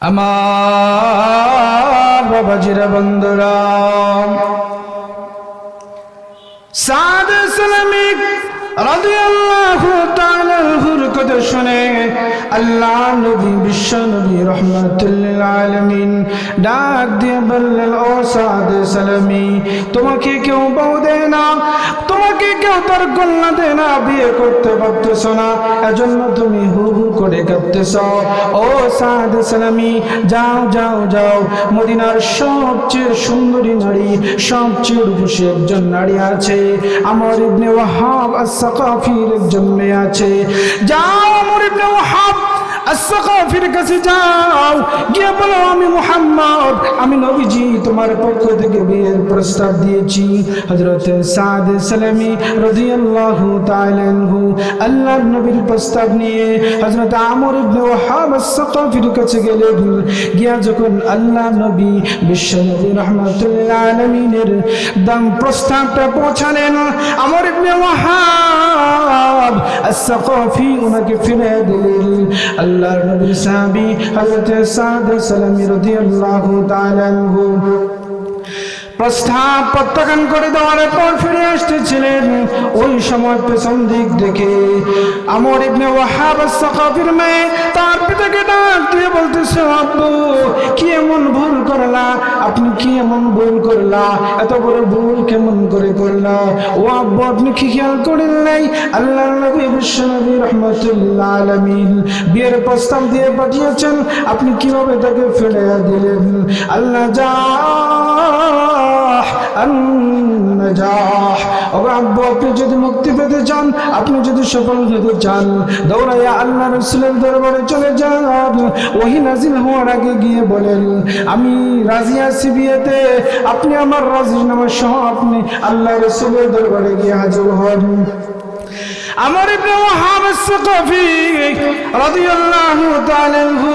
আমার বাবাজিরা বন্ধুরা, সাদ সালামি রাদিয়াল্লাহু তাআলা আনহুর কথা শুনে আল্লাহ নবী বিশ্ব নবী রাহমাতুল লিল আলামিন ডাক দিয়ে বললেন, ও সাদ সালামি, তোমাকে কেউ বউ দেয় না, তোমাকে কেউ তার কন্যা দেয় না, বিয়ে করতে পারতেছ না, এজন্য তুমি হু হু করে কাঁদতেছ। ও সাদ সালামি, যাও যাও যাও, মদিনার সবচেয়ে সুন্দরী নারী, সবচেয়ে রূপসী একজন নারী আছে, আমর ইবনে ওয়াহাব আস-সাকাফির একজন মেয়ে আছে, যাও আমর ইবনে ওয়াহাব আস-সাকাফির কাছে যাও, গিয়ে বলো আমি মুহাম্মদ, আমি নবীজি তোমার পক্ষ থেকে বিয়ের প্রস্তাব দিয়েছি। হযরত সাদ সালামি রাদিয়াল্লাহু তাআলা আনহু আল্লাহর নবীর প্রস্তাব নিয়ে হযরত আমর ইবনে ওয়াহাব আস-সাকাফির কাছে গেলেন। গিয়া যখন আল্লাহ নবী বিশ্ব নবী রাহমাতুল লিল আলামিনের দাম প্রস্তাবটা পৌঁছালেন, আমর ইবনে ওয়াহাব আস-সাকাফি ওনাকে ফিরে দিলেন। আল্লাহর নবীর সাহাবী হযরত সাদ সালামি রাদিয়াল্লাহু তাআলা আনহু প্রস্তাব প্রত্যাখ্যান করে দেওয়ার পর ফিরে আসতেছিলেন। ওই সময় পেছন দিক দেখে আমর ইবনে ওয়াহাব আস-সাকাফির মেয়ে তার পিতাকে ডাক দিয়ে বলতেছে, আব্বু কি এমন ভুল করলা, আপনি কি এমন ভুল করলা, এত বড় ভুল কেমন করে করলা? ও আব্বু, আপনি কি খেয়াল করেন নাই আল্লাহর নবী বিশ্ব নবী রাহমাতুল লিল আলামিন বিয়ের প্রস্তাব দিয়ে পাঠিয়েছেন, আপনি কিভাবে তাকে ফেলে দিলেন? আল্লাহ যা আব্বু, আপনি যদি মুক্তি পেতে চান, আপনি যদি সফল হতে চান, দৌড়াইয়া আল্লাহ রাসূলের দরবারে চলে যান। ওহী নাযিল হওয়ার আগে গিয়ে বলেন, আমি রাজি আছি বিয়েতে, আপনি আমার রাজিনামা সহ আপনি আল্লাহ রাসূলের দরবারে গিয়ে হাজির হন। আমর ইবনে ওয়াহাব আস-সাকাফি রাদিয়াল্লাহু তাআলা আনহু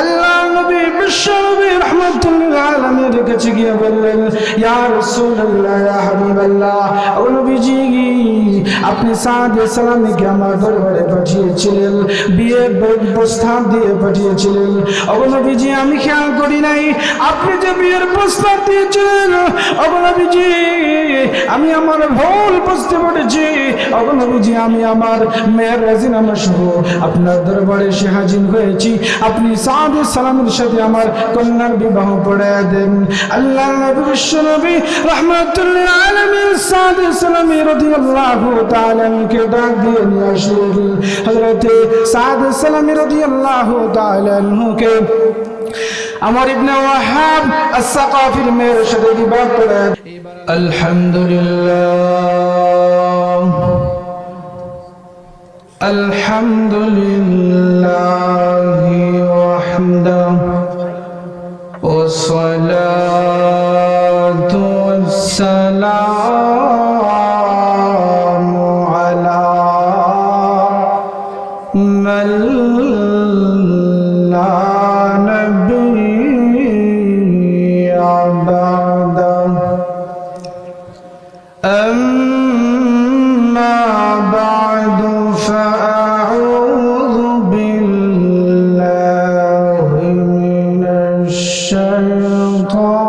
আল্লাহর নবী বিশ্ব নবী রাহমাতুল লিল আলামিনের কাছে গিয়ে বললেন, ইয়া রাসূলুল্লাহ, ইয়া হাবিবাল্লাহ, ও নবীজি, আপনি সাদ সালামিকে আমার দরবারে পাঠিয়েছিলেন, বিয়ের প্রস্তাব দিয়ে পাঠিয়েছিলেন। ও নবীজি, আমি খেয়াল করি নাই আপনি যে বিয়ের প্রস্তাব দিয়েছিলেন। ও নবীজি, আমি আমার ভুল বুঝতে পেরেছি। ও নবীজি, আমি আমার মেয়ের রাজিনামা সহ আপনার দরবারে এসে হাজির হয়েছি, আপনি সাদ সালামের সাথে আমার কন্যার বিবাহ পড়ায়া দেন। আল্লাহ নবী বিশ্ব নবী রাহমাতুল লিল আলামিন সাদ সালামি রাদিয়াল্লাহু তাআলা আনহুকে ডাক দিয়ে নিয়ে আসলেন। হযরত সাদ সালামি রাদিয়াল্লাহু তাআলা আনহুকে আমর ইবনে ওয়াহাব আস-সাকাফির মেয়ের সাথে বিবাহ পড়ায়া আলহামদুলিল্লাহ, আলহামদুলিল্লাহি ওয়াহদাহু ওয়াসসালাতু ওয়াসসালামু আলা মান লা নাবিয়্যা বা'দাহু। أما بعد فأعوذ بالله من الشيطان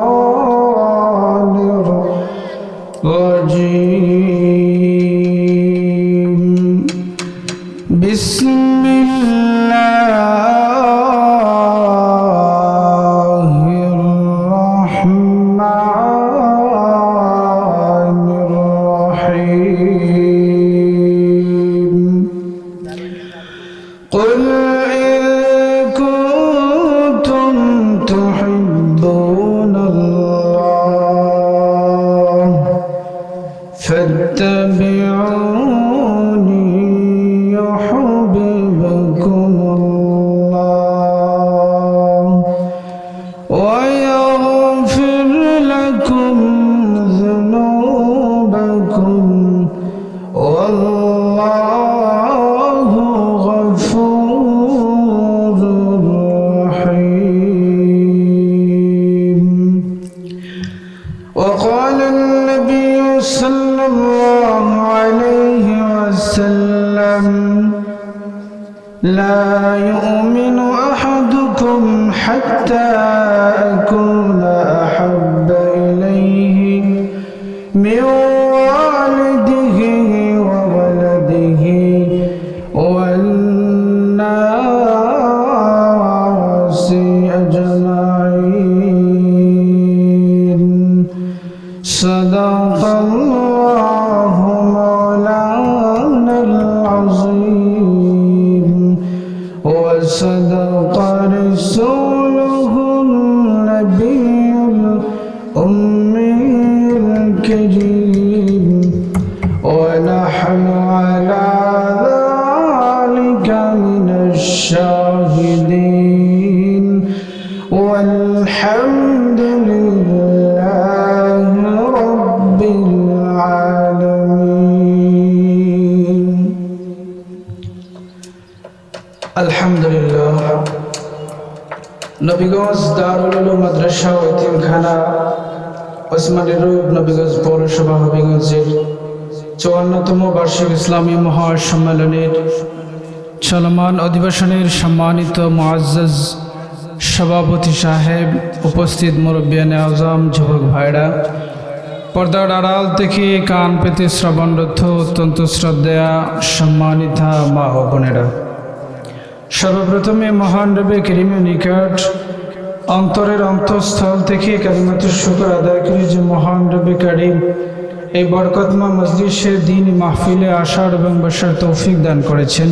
حتى أكون أحب إليه من والده وولده والناس أجمعين صدق الله مولانا العظيم وصدق رسوله النبي الأمي الكريم ونحن على ذلك من الشاهدين والحمد لله رب العالمين الحمد لله নবীগঞ্জ দারুল উলুম মাদ্রাসা ও এতিমখানা ওসমানী রোড নবীগঞ্জ পৌরসভা হবিগঞ্জের ৫৪তম বার্ষিক ইসলামী মহাসম্মেলনের চলমান অধিবেশনের সম্মানিত মুআজ্জাজ সভাপতি সাহেব, উপস্থিত মুরব্বিয়ানে আজম, যুবক ভাইরা, পর্দার আড়াল থেকে কান পেতে শ্রবণরত অত্যন্ত শ্রদ্ধেয়া সম্মানিতা মা ও বোনেরা, সর্বপ্রথমে মহান রবে করিমের নিকট অন্তরের অন্তঃস্থল থেকে কালিমাতুশ শুকর আদায় করি যে মহান রবে করিম এই বরকতময় মজলিসে দ্বীনি মাহফিলে আসার এবং বসার তৌফিক দান করেছেন।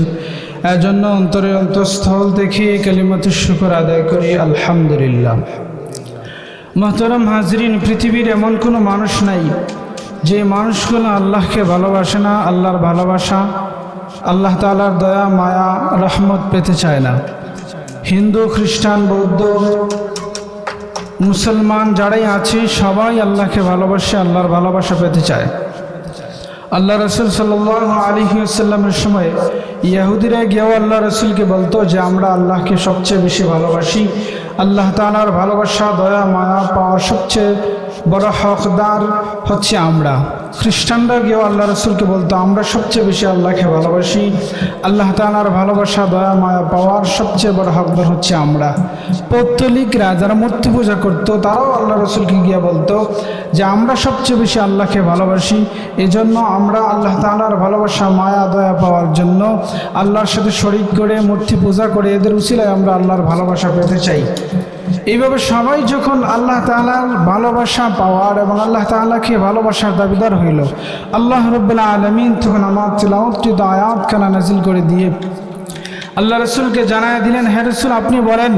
এজন্য অন্তরের অন্তঃস্থল থেকে কালিমাতুশ শুকর আদায় করি আলহামদুলিল্লাহ। মুহতারাম হাজরিন, পৃথিবীর এমন কোনো মানুষ নাই যে মানুষগুলো আল্লাহকে ভালোবাসে না, আল্লাহর ভালোবাসা, আল্লাহ তাআলার দয়া মায়া রহমত পেতে চায় না। হিন্দু, খ্রিস্টান, বৌদ্ধ, মুসলমান যারাই আছে সবাই আল্লাহকে ভালোবাসে, আল্লাহর ভালোবাসা পেতে চায়। আল্লাহ রসুল সাল্লাল্লাহু আলাইহি ওয়াসাল্লামের সময় ইহুদিরা গিয়েও আল্লাহ রসুলকে বলতো যে আমরা আল্লাহকে সবচেয়ে বেশি ভালোবাসি, আল্লাহ তাআলার ভালোবাসা দয়া মায়া পাওয়ার সবচেয়ে বড় হকদার হচ্ছে আমরা। খ্রিস্টানরা গিয়েও আল্লাহ রসুলকে বলতো আমরা সবচেয়ে বেশি আল্লাহকে ভালোবাসি, আল্লাহ তাআলার ভালোবাসা দয়া মায়া পাওয়ার সবচেয়ে বড় হকদার হচ্ছে আমরা। পৌত্তলিকরা যারা মূর্তি পূজা করতো তারাও আল্লাহ রসুলকে গিয়ে বলতো যে আমরা সবচেয়ে বেশি আল্লাহকে ভালোবাসি, এজন্য আমরা আল্লাহ তাআলার ভালোবাসা মায়া দয়া পাওয়ার জন্য আল্লাহর সাথে শরীক করে মূর্তি পূজা করে এদের উসিলায় আমরা আল্লাহর ভালোবাসা পেতে চাই। এইভাবে সবাই যখন আল্লাহ তাআলার ভালোবাসা পাওয়ার এবং আল্লাহ তাআলাকে ভালোবাসার দাবিদার হইল, আল্লাহ রাব্বুল আলামিন তখন আমার তিলাওয়াতকৃত আয়াতখানা নাজিল করে দিয়ে আল্লাহ রসুলকে জানায় দিলেন, হে রসুল আপনি বলেন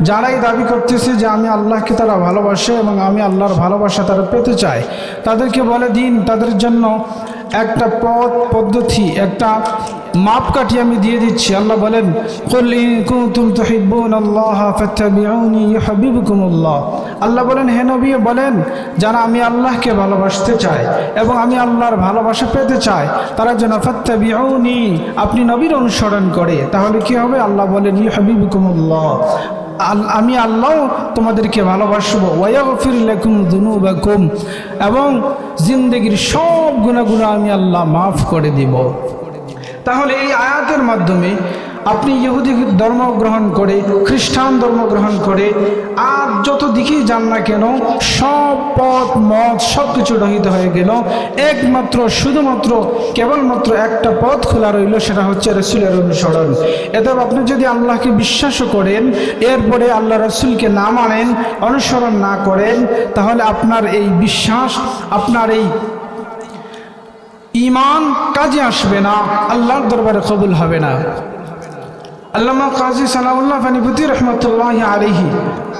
যারাই দাবি করতেছে যে আমি আল্লাহকে তারা ভালোবাসে এবং আমি আল্লাহর ভালোবাসা তারা পেতে চায়, তাদেরকে বলে দিন তাদের জন্য একটা পদ্ধতি, একটা মাপকাঠি আমি দিয়ে দিচ্ছি। আল্লাহ বলেন, কুল ইন কুনতুম তুহিব্বুনাল্লাহা ফাত্তাবিউনি ইউহিব্বুকুমুল্লাহ। আল্লাহ বলেন, হে নবী বলেন যারা আমি আল্লাহকে ভালোবাসতে চায় এবং আমি আল্লাহর ভালোবাসা পেতে চাই তারা যেন ফাত্তাবিউনি, আপনি নবীর অনুসরণ করে, তাহলে কি হবে? আল্লাহ বলেন ইউহিব্বুকুমুল্লাহ, আমি আল্লাহ তোমাদেরকে ভালোবাসবো, ওয়াগফির লাকুম যুনুবাকুম, এবং জিন্দেগির সব গুনাহগুলো আমি আল্লাহ মাফ করে দিব। তাহলে এই আয়াতের মাধ্যমে আপনি ইহুদি ধর্ম গ্রহণ করে, খ্রিস্টান ধর্ম গ্রহণ করে, আর যত দিকেই যান না কেন সব পথ মত সব কিছু রহিত হয়ে গেল, একমাত্র শুধুমাত্র কেবলমাত্র একটা পথ খোলা রইল, সেটা হচ্ছে রসুলের অনুসরণ। এতে আপনি যদি আল্লাহকে বিশ্বাসও করেন এরপরে আল্লাহ রসুলকে না মানেন, অনুসরণ না করেন, তাহলে আপনার এই বিশ্বাস, আপনার এই ঈমান কাজে আসবে না, আল্লাহর দরবারে কবুল হবে না। আল্লামা কাজী সানাউল্লাহ ফানিপুতি রহমতুল্লাহি আলাইহি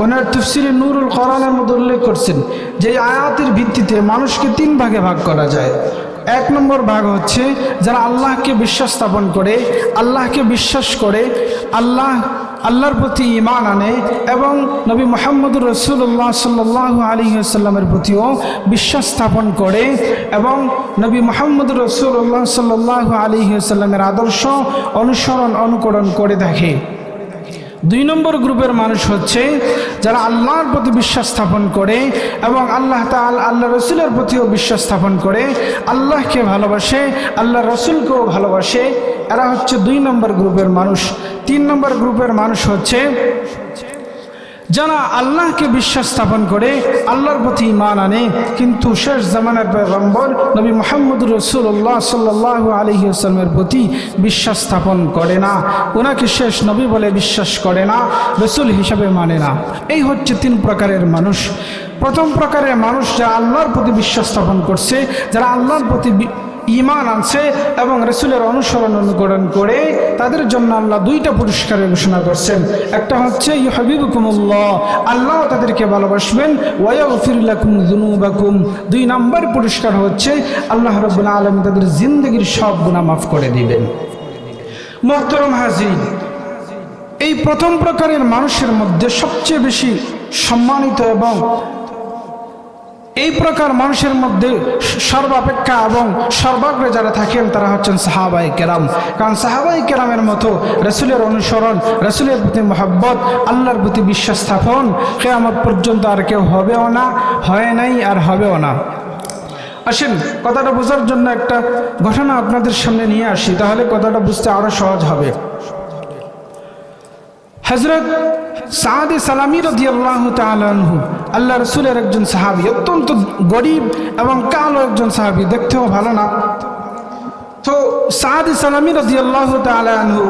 ওনার তাফসীরে নূরুল কোরআনের মধ্যে উল্লেখ করছেন যে এই আয়াতের ভিত্তিতে মানুষকে তিন ভাগে ভাগ করা যায়। এক নম্বর ভাগ হচ্ছে যারা আল্লাহকে বিশ্বাস স্থাপন করে, আল্লাহকে বিশ্বাস করে, আল্লাহর প্রতি ঈমান আনে এবং নবী মুহাম্মদুর রাসূলুল্লাহ সাল্লাল্লাহু আলাইহি ওয়াসাল্লামের প্রতিও বিশ্বাস স্থাপন করে এবং নবী মুহাম্মদুর রাসূলুল্লাহ সাল্লাল্লাহু আলাইহি ওয়াসাল্লামের আদর্শ অনুসরণ অনুকরণ করে থাকে। দুই নম্বর গ্রুপের মানুষ হচ্ছে যারা আল্লাহর প্রতি বিশ্বাস স্থাপন করে এবং আল্লাহ তাআলা আল্লাহ রসুলের প্রতিও বিশ্বাস স্থাপন করে, আল্লাহকে ভালোবাসে, আল্লাহ রসুলকেও ভালোবাসে, এরা হচ্ছে দুই নম্বর গ্রুপের মানুষ। তিন নম্বর গ্রুপের মানুষ হচ্ছে যারা আল্লাহকে বিশ্বাস স্থাপন করে, আল্লাহর প্রতি ঈমান আনে, কিন্তু শেষ জামানার পয়গম্বর নবী মুহাম্মদুর রাসূলুল্লাহ সাল্লাল্লাহু আলাইহি ওয়াসাল্লামের প্রতি বিশ্বাস স্থাপন করে না, ওনাকে শেষ নবী বলে বিশ্বাস করে না, রাসূল হিসাবে মানে না। এই হচ্ছে তিন প্রকারের মানুষ। প্রথম প্রকারের মানুষ যারা আল্লাহর প্রতি বিশ্বাস স্থাপন করছে, যারা আল্লাহর প্রতি ঈমান আনছে এবং রাসূলের অনুসরণ অনুকরণ করে, তাদের জন্য আল্লাহ দুইটা পুরস্কারের ঘোষণা করছেন। একটা হচ্ছে ইউহিব্বুকুমুল্লাহ, আল্লাহ তাদেরকে ভালোবাসবেন, ওয়া ইয়াগফির লাকুম যুনুবাকুম। দুই নম্বর পুরস্কার হচ্ছে আল্লাহ রাব্বুল আলামিন তাদের জিন্দেগীর সব গুনাহ মাফ করে দিবেন। মুহতারাম হাজিরিন, এই প্রথম প্রকারের মানুষের মধ্যে সবচেয়ে বেশি সম্মানিত এবং এই প্রকার মানুষের মধ্যে সর্বাপেক্ষা এবং সর্বাগ্রে যারা থাকেন তারা হচ্ছেন সাহাবায়ে কেরাম। কারণ সাহাবায়ে কেরামের মতো রাসূলের অনুসরণ, রাসূলের প্রতি মহব্বত, আল্লাহর প্রতি বিশ্বাস স্থাপন কিয়ামত পর্যন্ত আর কেউ হবেও না, হয় নাই আর হবেও না। আসেন কথাটা বোঝার জন্য একটা ঘটনা আপনাদের সামনে নিয়ে আসি, তাহলে কথাটা বুঝতে আরো সহজ হবে। হযরত সাদ সালামী রাদিয়াল্লাহু তাআলা আনহু আল্লাহ রাসূলের একজন সাহাবী, অত্যন্ত গরীব এবং কালো একজন সাহাবী, দেখতেও ভালো না। তো সাদ সালামী রাদিয়াল্লাহু তাআলা আনহু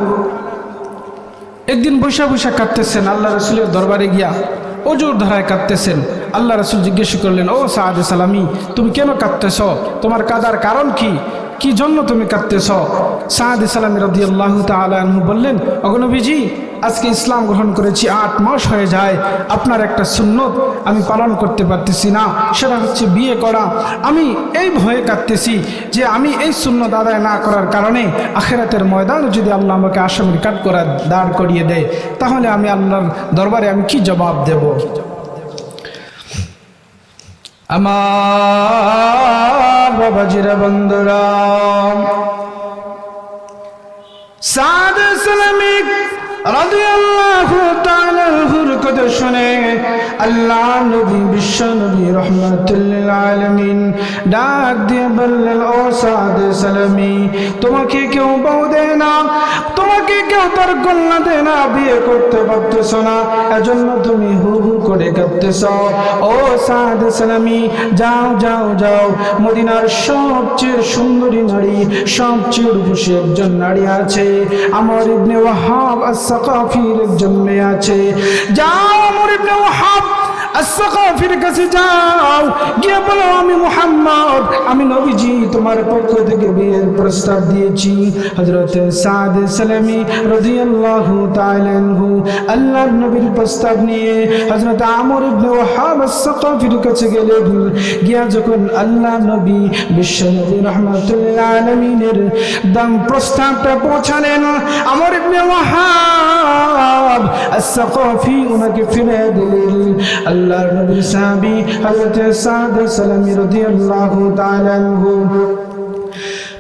একদিন বসে বসে কাঁদতেছেন, আল্লাহ রাসূলের দরবারে গিয়া ওজোর ধারায় কাঁদতেছেন। আল্লাহ রাসূল জিজ্ঞেস করলেন, ও সাদ সালামী, তুমি কেন কাঁদতেছ? তোমার কাঁদার কারণ কি? কি জন্য তুমি কাঁদতেছ? সাদ সালামী রাদিয়াল্লাহু তাআলা আনহু বললেন, ওগো নবীজি, আজকে ইসলাম গ্রহণ করেছি 8 মাস হয়ে যায়, আপনার একটা সুন্নত আমি পালন করতে পারতেছি না, সেটা হচ্ছে বিয়ে করা। আমি এই ভয়ে কাঁদতেছি যে আমি এই সুন্নত আদায় না করার কারণে আখিরাতের ময়দানে যদি আল্লাহ আমাকে আসামির কাঠ করা দাঁড় করিয়ে দেয়, তাহলে আমি আল্লাহর দরবারে আমি কি জবাব দেব? আমার বাবাজিরা, বন্ধুরা, সাদ সালামী রাদিয়াল্লাহু তাআলা আনহুর কথা শুনে আল্লাহ নবী, বিশ্ব নবী রাহমাতুল লিল আলামিন ডাক দিয়ে বললেন, ও সাদ সালামী, তোমাকে কেউ বউ দেয় না, তোমাকে কেউ তার কন্যা দেয় না, বিয়ে করতে পারতেছ না, এজন্য তুমি হু হু করে কাঁদতেছ। ও সাদ সালামী, যাও যাও যাও, মদিনার সবচেয়ে সুন্দরী নারী, সবচেয়ে রূপসী একজন নারী আছে, আমর ইবনে ওয়াহাব আস-সাকাফির একজন মেয়ে আছে, যাও আমর ইবনে ওয়াহাব আস-সাকাফির কাছে যাও, গিয়ে বলো, আমি মুহাম্মদ, আমি নবীজি তোমার পক্ষ থেকে বিয়ের প্রস্তাব দিয়েছি। হযরত সাদ সালামী রাদিয়াল্লাহু তাআলা আনহু আল্লাহর নবীর প্রস্তাব নিয়ে হযরত আমর ইবনে ওয়াহাব আস-সাকাফির কাছে গেলেন। গিয়া যখন আল্লাহ নবী, বিশ্ব নবী রাহমাতুল লিল আলামিনের দাম প্রস্তাবটা পৌঁছালেন, আমর ইবনে ওয়াহাব আস-সাকাফি ওনাকে ফিরে দিলেন। আল্লাহর নবীর সাহাবী হযরত সাদ সালামী রাদিয়াল্লাহু তাআলা আনহু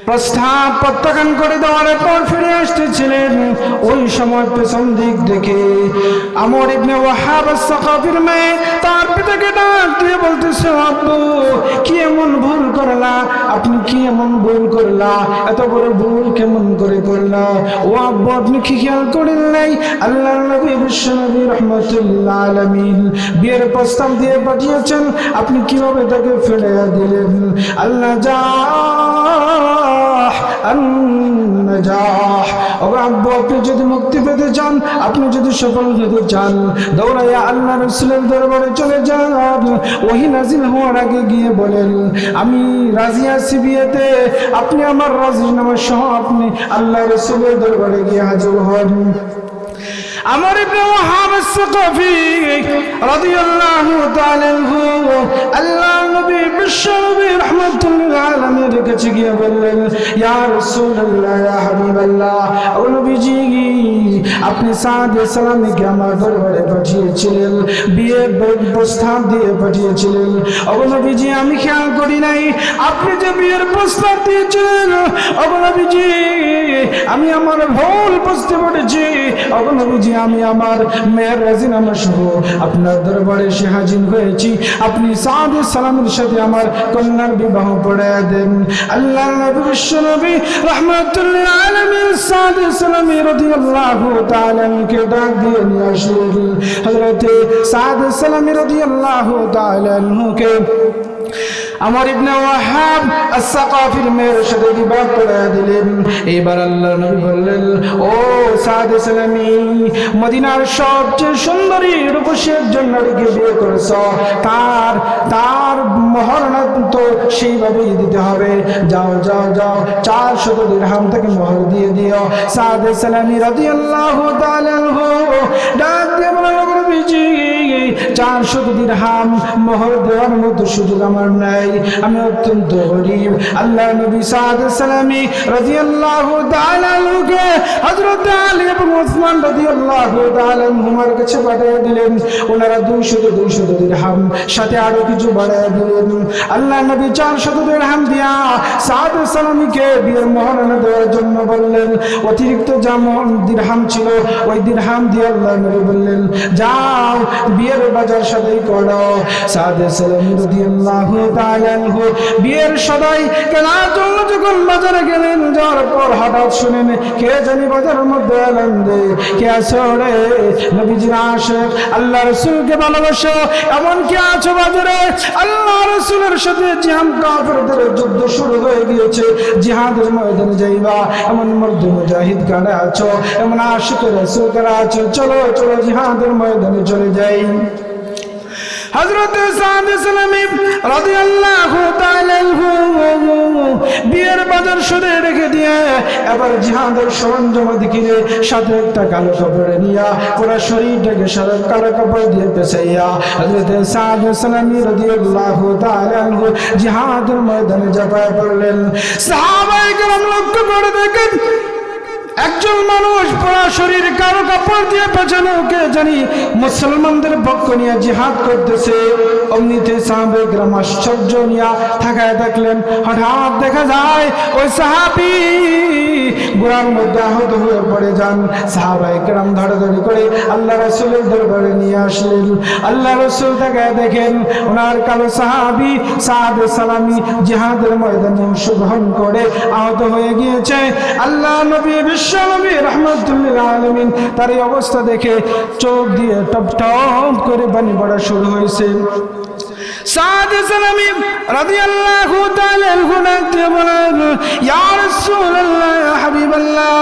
প্রস্তাব প্রত্যাখ্যান করে দেওয়ার পর ফিরে আসতেছিলেন। ওই সময় পেছন দিক দেখে আমর ইবনে ওয়াহাব আস-সাকাফির মেয়ে তার পিতাকে ডাক দিয়ে বলতেছে, আব্বু, কি এমন ভুল করলা? আপনি কি এমন ভুল করলা? এত বড় ভুল কেমন করে করলা? ও আব্বু, আপনি কি খেয়াল করেন নাই আল্লাহর নবী, বিশ্ব নবী রাহমাতুল লিল আলামিন বিয়ের প্রস্তাব দিয়ে পাঠিয়েছেন, আপনি কিভাবে তাকে ফেলে দিলেন? আল্লাহ আব্বু, আপনি যদি মুক্তি পেতে চান, আপনি যদি সফল হতে চান, দৌড়াইয়া আল্লাহ রাসূলের দরবারে চলে যান। ওহী নাযিল হওয়ার আগে গিয়ে বলেন, আমি রাজি আছি বিয়েতে, আপনি আমার রাজিনামা সহ আপনি আল্লাহ রাসূলের দরবারে গিয়ে হাজির হন। আমর ইবনে ওয়াহাব আস-সাকাফি রাদিয়াল্লাহু তাআলা আনহু আল্লাহর নবী, বিশ্ব নবী রাহমাতুল লিল আলামিনের কাছে গিয়ে বললেন, ইয়া রাসূলুল্লাহ, ইয়া হাবিবাল্লাহ, ও নবীজি, আপনি সাদ সালামীকে আমার দরবারে পাঠিয়েছিলেন, বিয়ের প্রস্তাব দিয়ে পাঠিয়েছিলেন। ও নবীজি, আমি খেয়াল করি নাই আপনি যে বিয়ের প্রস্তাব দিয়েছিলেন। ও নবীজি, আমি আমার ভুল বুঝতে পেরেছি। ও নবীজি, আমি আমার মেয়ের রাজিনামা সহ আপনার দরবারে এসে হাজির হয়েছি। আপনি সাদ সালামের সাথে আমার কন্যার বিবাহ পড়ায়া দেন। আল্লাহর নবী বিশ্ব নবী রাহমাতুল আলামিন সাদ সালামী রাদিয়াল্লাহু তাআলা কে ডাক দিয়ে নিয়ে আসলেন। হযরত সাদ সালামী রাদিয়াল্লাহু তাআলা কে আমর ইবনে ওয়াহাব আস-সাকাফির মেয়ের সাথে বিবাহ পড়ায়া দিলেন। এবার আল্লাহর নবী বললেন, ও সাদ সালামী, মদিনার সবচেয়ে সুন্দরী রূপসী একজন নারীকে বিয়ে করেছ, তার মহরনা তো সেইভাবেই দিতে হবে। যাও যাও যাও, 400 দিরহাম থেকে মোহর দিয়ে দিও। সাদ সালামী রাদিয়াল্লাহু তাআলা ডাক দিয়ে বললেন, নবীজি 400 দিরহাম মোহর দেওয়ার মতো সুযোগ আমার নাই, আমি অত্যন্ত গরীব। আল্লাহর নবী সাদ সালামী রাদিয়াল্লাহু তাআলা আনহুকে হযরত আলী এবং ওসমান রাদিয়াল্লাহু তাআলা আনহুমার কাছে পাঠিয়ে দিলেন। ওনারা 200 দিরহাম সাথে আরো কিছু বাড়ায় দিলেন। আল্লাহর নবী 400 দিরহাম দিয়া সাদ সালামীকে বিয়ের মোহরানা দেওয়ার জন্য বললেন। অতিরিক্ত যেমন দিরহাম ছিল ওই দিরহাম দিয়ে আল্লাহর নবী বললেন, যাও বিয়ের বাজার সদাই করো। সাদ সালামী রাদিয়াল্লাহু তাআলা আনহু বিয়ের সদাই কেনার জন্য যখন বাজারে গেলেন, যাওয়ার পর হঠাৎ শুনেন কে জানি বাজারের মধ্যে এলেন দে, কে আছো রে? নবীজির আশিক, আল্লাহ রাসূলকে ভালোবাসো, এমন কে আছো বাজারে? আল্লাহ রাসূলের সাথে জিহাদ কাফেরদের যুদ্ধ শুরু হয়ে গিয়েছে, জিহাদের ময়দানে যাইবা এমন মর্দ মুজাহিদ কারা আছো, এমন আশিক রাসূল কারা আছো? চলো চলো জিহাদের ময়দানে চলে যাই। হযরত সাদ সালামী রাদিয়াল্লাহু তাআলা আনহু বিয়ের বাজার সরে রেখে দিয়ে এবার জিহাদের সরঞ্জাম দিকে সাথে একটা কালো কাপড় নিয়া পুরো শরীরটাকে সাদা কালো কাপড় দিয়ে পেঁচাইয়া হযরত সাদ সালামী রাদিয়াল্লাহু তাআলা আনহু জিহাদের ময়দানে ঝাঁপায় পড়লেন। সাহাবায়ে কেরাম লক্ষ্য করে দেখেন একজন মানুষ পুরো শরীর কালো কাপড় দিয়ে পেছানো, কে জানি মুসলমানদের পক্ষ নিয়ে জিহাদ করতেছে। অমনিতে সাহাবায়ে কেরাম আশ্চর্য নিয়ে থাকায় দেখলেন, হঠাৎ দেখা যায় ওই সাহাবী গোড়ার মধ্যে আহত হয়ে পড়ে যান। সাহাবায়ে কেরাম ধরাধরি করে আল্লাহ রাসূলের দরবারে নিয়ে আসলেন। আল্লাহ রাসূল তাকে দেখেন ওনার কালো সাহাবী সাদ সালামী জিহাদের ময়দানে অংশগ্রহণ করে আহত হয়ে গিয়েছে। আল্লাহ নবী বিশ্বনবী রাহমাতুল্লিল আলামিন তার এই অবস্থা দেখে চোখ দিয়ে টপ টপ করে পানি পড়া শুরু হয়েছে। সাদ সালামী রাদিয়াল্লাহু তাআলা আনহু বলেন, ইয়া রাসূলুল্লাহ, ইয়া হাবিবাল্লাহ,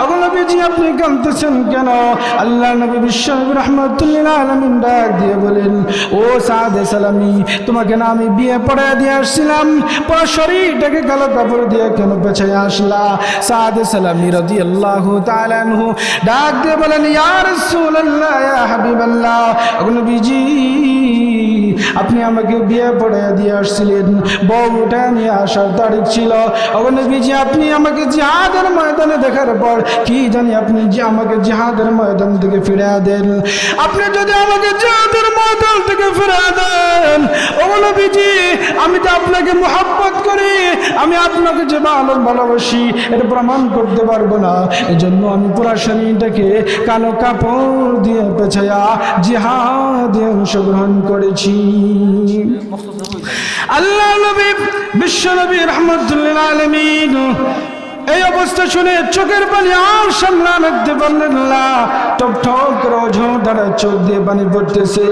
ওগো নবীজি আপনি কাঁদতেছেন কেন? আল্লাহর নবী বিশ্বনবী রাহমাতুল্লিল আলামিন ডাক দিয়ে বলেন, ও সাদ সালামী, তোমাকে না আমি বিয়ে পড়ায় দিয়ে আসছিলাম, পুরো শরীরটাকে কালো কাপড় দিয়ে কেন পেছায় আসলা? সাদ সালামী রাদিয়াল্লাহু তাআলা আনহু ডাক দিয়ে বলেন, ইয়া রাসূলুল্লাহ, ইয়া হাবিবাল্লাহ, ওগো নবীজি আপনি আমাকে বিয়ে পড়াইয়া দিয়ে আসছিলেন, বউটা নিয়ে আসার তারিখ ছিল। ওগো নবীজি আপনি আমাকে জিহাদের ময়দানে দেখার পর কি জানি আপনি যে আমাকে জিহাদের ময়দান থেকে ফিরিয়ে দেন। আপনি যদি আমাকে জিহাদের ময়দান থেকে ফিরিয়ে দেন, ওগো নবীজি আমি তো আপনাকে মুহাব্বত করি, আমি আপনাকে যে ভালোবাসি এটা প্রমাণ করতে পারবো না, এজন্য আমি পুরো শরীরটাকে কালো কাপড় দিয়ে পেছায়া জিহাদে অংশগ্রহণ করেছি। আল্লাহ নবী বিশ্ব নবী রাহমাতুল্লিল আলামিন এই অবস্থা শুনে চোখের পানি আর সামলা রাখতে পারলেন না, টপ টপ করে অঝর দ্বারা চোখ দিয়ে পানি পড়তেছে।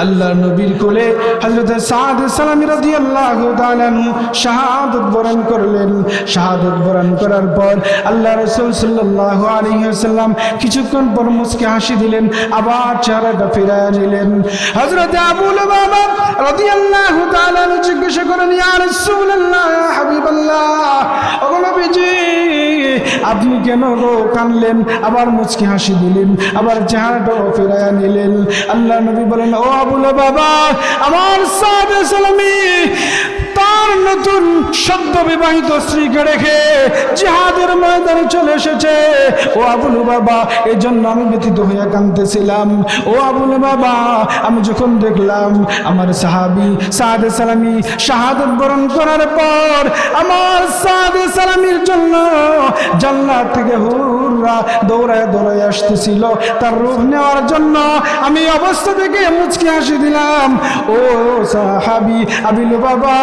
আল্লাহ নবীর কোলে হযরত সাদ সালামী রাদিয়াল্লাহু তাআলা আনহু শাহাদাত বরণ করলেন। শাহাদাত বরণ করার পর আল্লাহ রাসূল সাল্লাল্লাহু আলাইহি ওয়াসাল্লাম কিছুক্ষণ পর মুস্কি হাসি দিলেন, আবার চেহারাটা ফিরিয়ে নিলেন। হযরত আবু লুবাবা রাদিয়াল্লাহু তাআলা আনহু জিজ্ঞাসা করেন, ইয়া রাসূলুল্লাহ, ইয়া হাবিবাল্লাহ, ওগো নবীজি আপনি কেন গো কানলেন? আবার মুচকি হাসি দিলেন, আবার চেহারাটাও ফিরাইয়া নিলেন। আল্লাহ নবী বলেন, ও আবু লুবাবা, আমার সাদ সালামী তার তার নতুন সদ্য বিবাহিত স্ত্রীকে রেখে জিহাদের ময়দানে চলে এসেছে। ও আবু লুবাবা, এই জন্য আমি ব্যথিত হয়ে কাঁদতেছিলাম। ও আবু লুবাবা, আমি যখন দেখলাম আমার সাহাবী সাদে সালামি শাহাদাত বরণ করার পর আমার সাদে সালামির জন্য জান্নাত থেকে হুররা দৌড়ায় দৌড়ায় আসতেছিল তার রূহ নেওয়ার জন্য, আমি অবস্থা থেকে মুচকি হাসি দিলাম। ও সাহাবী আবু লুবাবা,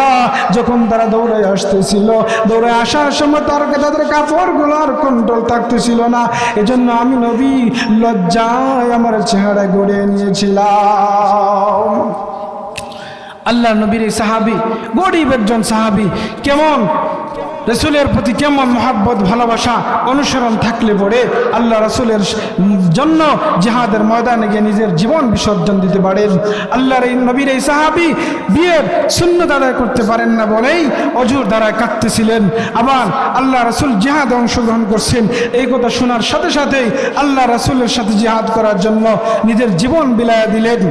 যখন তারা দৌড়ায় আসতেছিল, দৌড়ায় আসার সময় তাদের কাপড়গুলো আর কন্ট্রোল থাকতেছিল না, এজন্য আমি নবী লজ্জায় আমার চেহারা গড়ে নিয়েছিলাম। আল্লাহ নবীর এই সাহাবী, গরিব একজন সাহাবী, কেমন রাসূলের প্রতি কেমন মহব্বত ভালোবাসা অনুসরণ থাকলে পরে আল্লাহ রাসূলের জন্য জিহাদের ময়দানে গিয়ে নিজের জীবন বিসর্জন দিতে পারেন। আল্লাহর এই নবীর এই সাহাবী বিয়ের সুন্নত আদায় করতে পারেন না বলেই অজুর দ্বারায় কাঁদতেছিলেন। আবার আল্লাহ রাসূল জিহাদে অংশগ্রহণ করছেন, এই কথা শোনার সাথে সাথেই আল্লাহ রাসূলের সাথে জিহাদ করার জন্য নিজের জীবন বিলায়া দিলেন।